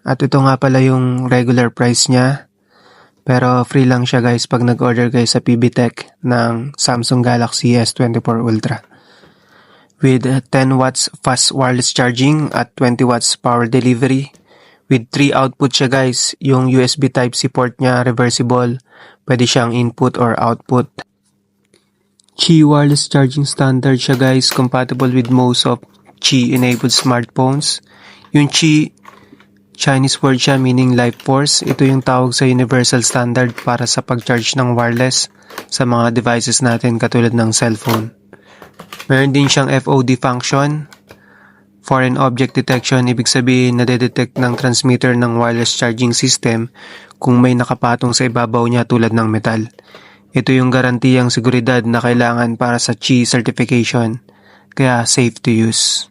At ito nga pala yung regular price niya. Pero free lang siya guys pag nag-order kayo sa PBTech ng Samsung Galaxy S24 Ultra. With 10 watts fast wireless charging at 20 watts power delivery. With 3 output siya guys, yung USB Type-C port niya reversible, pwede siyang input or output. Qi wireless charging standard siya guys, compatible with most of Qi-enabled smartphones. Yung Qi, Chinese word siya meaning life force. Ito yung tawag sa universal standard para sa pag-charge ng wireless sa mga devices natin katulad ng cellphone. Meron din siyang FOD function, foreign object detection, ibig sabihin nadedetect ng transmitter ng wireless charging system kung may nakapatong sa ibabaw niya tulad ng metal. Ito yung garantiyang seguridad na kailangan para sa Qi certification, kaya safe to use.